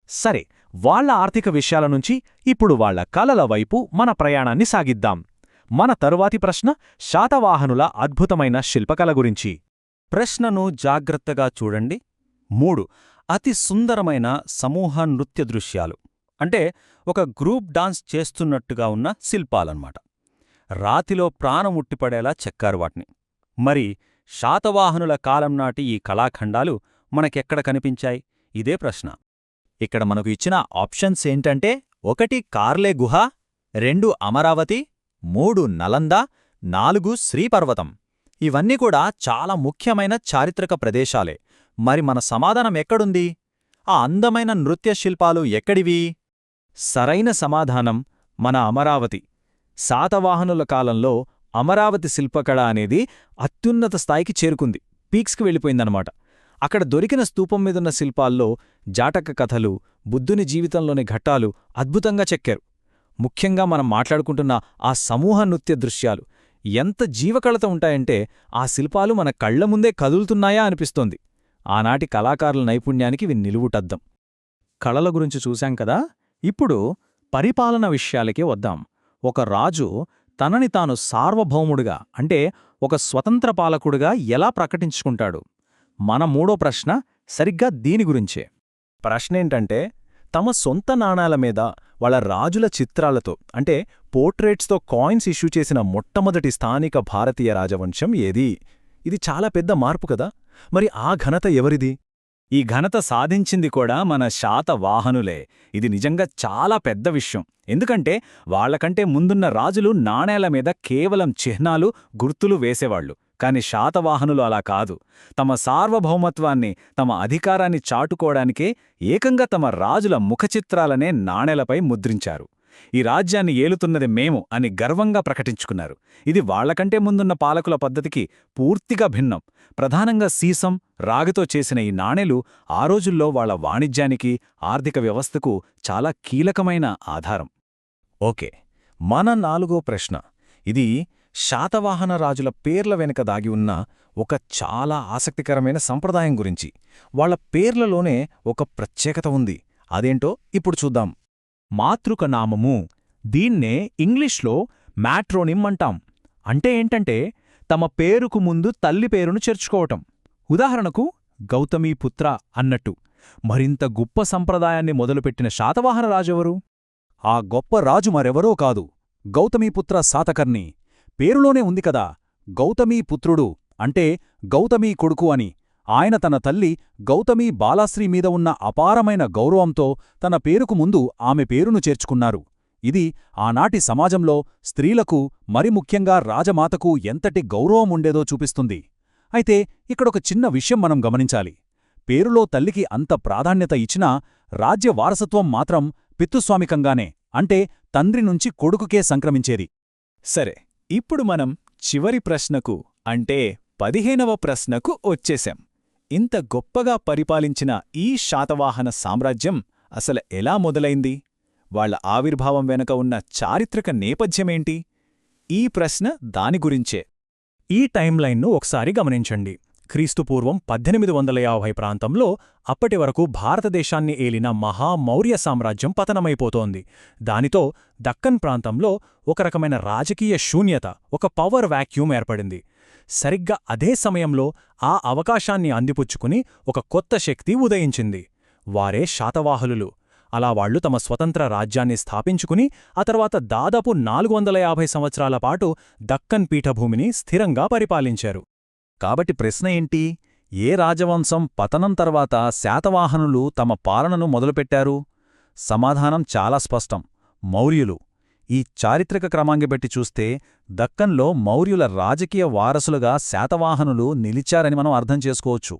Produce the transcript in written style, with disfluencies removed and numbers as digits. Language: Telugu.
సరే, వాళ్ళ ఆర్థిక విషయాల నుంచి ఇప్పుడు వాళ్ళ కలల వైపు మన ప్రయాణాన్ని సాగిద్దాం. మన తరువాతి ప్రశ్న శాతవాహనుల అద్భుతమైన శిల్పకళ గురించి. ప్రశ్నను జాగ్రత్తగా చూడండి. 3. అతి సుందరమైన సమూహ నృత్య దృశ్యాలు, అంటే ఒక గ్రూప్ డాన్స్ చేస్తున్నట్టుగా ఉన్న శిల్పాలన్నమాట. రాతిలో ప్రాణం ఉట్టిపడేలా చెక్కారు వాటిని. మరి శాతవాహనుల కాలం నాటి ఈ కళాఖండాలు మనకెక్కడ కనిపించాయి? ఇదే ప్రశ్న. ఇక్కడ మనకు ఇచ్చిన ఆప్షన్స్ ఏంటంటే 1 కార్లే గుహ, 2 అమరావతి, 3 నలంద, 4 శ్రీపర్వతం. ఇవన్నీ కూడా చాలా ముఖ్యమైన చారిత్రక ప్రదేశాలే. మరి మన సమాధానం ఎక్కడుంది? ఆ అందమైన నృత్య శిల్పాలు ఎక్కడివి? సరైన సమాధానం మన అమరావతి. శాతవాహనుల కాలంలో అమరావతి శిల్పకళ అనేది అత్యున్నత స్థాయికి చేరుకుంది, పీక్స్కి వెళ్ళిపోయిందనమాట. అక్కడ దొరికిన స్తూపం మీదున్న శిల్పాల్లో జాటక కథలు, బుద్ధుని జీవితంలోని ఘట్టాలు అద్భుతంగా చెక్కారు. ముఖ్యంగా మనం మాట్లాడుకుంటున్న ఆ సమూహ నృత్య దృశ్యాలు ఎంత జీవకళతో ఉంటాయంటే ఆ శిల్పాలు మన కళ్ల ముందే కదులుతున్నాయా అనిపిస్తోంది. ఆనాటి కళాకారుల నైపుణ్యానికి ఇవి నిలువుటద్దం. కళల గురించి చూశాం కదా, ఇప్పుడు పరిపాలన విషయాలకే వద్దాం. ఒక రాజు తనని తాను సార్వభౌముడుగా, అంటే ఒక స్వతంత్ర పాలకుడుగా ఎలా ప్రకటించుకుంటాడు? మన 3వ ప్రశ్న సరిగ్గా దీని గురించే. ప్రశ్నేంటంటే, తమ సొంత నాణాల మీద వాళ్ళ రాజుల చిత్రాలతో, అంటే పోర్ట్రేట్స్తో కాయిన్స్ ఇష్యూ చేసిన మొట్టమొదటి స్థానిక భారతీయ రాజవంశం ఏది? ఇది చాలా పెద్ద మార్పు కదా. మరి ఆ ఘనత ఎవరిది? ఈ ఘనత సాధించింది కూడా మన శాతవాహనులే. ఇది నిజంగా చాలా పెద్ద విషయం. ఎందుకంటే వాళ్లకంటే ముందున్న రాజులు నాణేల మీద కేవలం చిహ్నాలు, గుర్తులు వేసేవాళ్లు. కాని శాతవాహనులు అలా కాదు. తమ సార్వభౌమత్వాన్ని, తమ అధికారాన్ని చాటుకోవడానికే ఏకంగా తమ రాజుల ముఖచిత్రాలనే నాణేలపై ముద్రించారు. ఈ రాజ్యాన్ని ఏలుతున్నది మేము అని గర్వంగా ప్రకటించుకున్నారు. ఇది వాళ్లకంటే ముందున్న పాలకుల పద్ధతికి పూర్తిగా భిన్నం. ప్రధానంగా సీసం, రాగితో చేసిన ఈ నాణేలు ఆ రోజుల్లో వాళ్ల వాణిజ్యానికి, ఆర్థిక వ్యవస్థకు చాలా కీలకమైన ఆధారం. ఓకే, మన 4వ ప్రశ్న. ఇది శాతవాహన రాజుల పేర్ల వెనుక దాగి ఉన్న ఒక చాలా ఆసక్తికరమైన సంప్రదాయం గురించి. వాళ్ల పేర్లలోనే ఒక ప్రత్యేకత ఉంది. అదేంటో ఇప్పుడు చూద్దాం. మాతృక నామము. దీన్నే ఇంగ్లీష్లో మ్యాట్రోనిమ్ అంటాం. అంటే ఏంటంటే తమ పేరుకు ముందు తల్లి పేరును చేర్చుకోవటం. ఉదాహరణకు గౌతమీపుత్ర అన్నట్టు. మరింత గొప్ప సంప్రదాయాన్ని మొదలుపెట్టిన శాతవాహన రాజెవరు? ఆ గొప్ప రాజు మరెవరో కాదు, గౌతమీపుత్ర శాతకర్ణి. పేరులోనే ఉంది కదా, గౌతమీపుత్రుడు అంటే గౌతమీ కొడుకు అని. ఆయన తన తల్లి గౌతమీ బాలాశ్రీ మీద ఉన్న అపారమైన గౌరవంతో తన పేరుకు ముందు ఆమె పేరును చేర్చుకున్నారు. ఇది ఆనాటి సమాజంలో స్త్రీలకు, మరి ముఖ్యంగా రాజమాతకు ఎంతటి గౌరవముండేదో చూపిస్తుంది. అయితే ఇక్కడొక చిన్న విషయం మనం గమనించాలి. పేరులో తల్లికి అంత ప్రాధాన్యత ఇచ్చినా రాజ్య వారసత్వం మాత్రం పితృస్వామికంగానే, అంటే తండ్రి నుంచి కొడుకుకే సంక్రమించేది. సరే, ఇప్పుడు మనం చివరి ప్రశ్నకు, అంటే 15వ ప్రశ్నకు వచ్చేశాం. ఇంత గొప్పగా పరిపాలించిన ఈ శాతవాహన సామ్రాజ్యం అసలు ఎలా మొదలైంది? వాళ్ల ఆవిర్భావం వెనుక ఉన్న చారిత్రక నేపథ్యమేంటి? ఈ ప్రశ్న దాని గురించే. ఈ టైంలైన్ను ఒకసారి గమనించండి. క్రీస్తుపూర్వం 1850 ప్రాంతంలో అప్పటి వరకు భారతదేశాన్ని ఏలిన మహామౌర్య సామ్రాజ్యం పతనమైపోతోంది. దానితో దక్కన్ ప్రాంతంలో ఒక రకమైన రాజకీయ శూన్యత, ఒక పవర్ వాక్యూమ్ ఏర్పడింది. సరిగ్గా అదే సమయంలో ఆ అవకాశాన్ని అందిపుచ్చుకుని ఒక కొత్త శక్తి ఉదయించింది. వారే శాతవాహనులు. అలా వాళ్లు తమ స్వతంత్ర రాజ్యాన్ని స్థాపించుకుని ఆ తర్వాత దాదాపు 450 సంవత్సరాల పాటు దక్కన్ పీఠభూమిని స్థిరంగా పరిపాలించారు. కాబట్టి ప్రశ్న ఏంటి? ఏ రాజవంశం పతనం తర్వాత శాతవాహనులు తమ పాలనను మొదలుపెట్టారు? సమాధానం చాలా స్పష్టం, మౌర్యులు. ఈ చారిత్రక క్రమాన్ని బట్టి చూస్తే దక్కన్లో మౌర్యుల రాజకీయ వారసులుగా శాతవాహనులు నిలిచారని మనం అర్థం చేసుకోవచ్చు.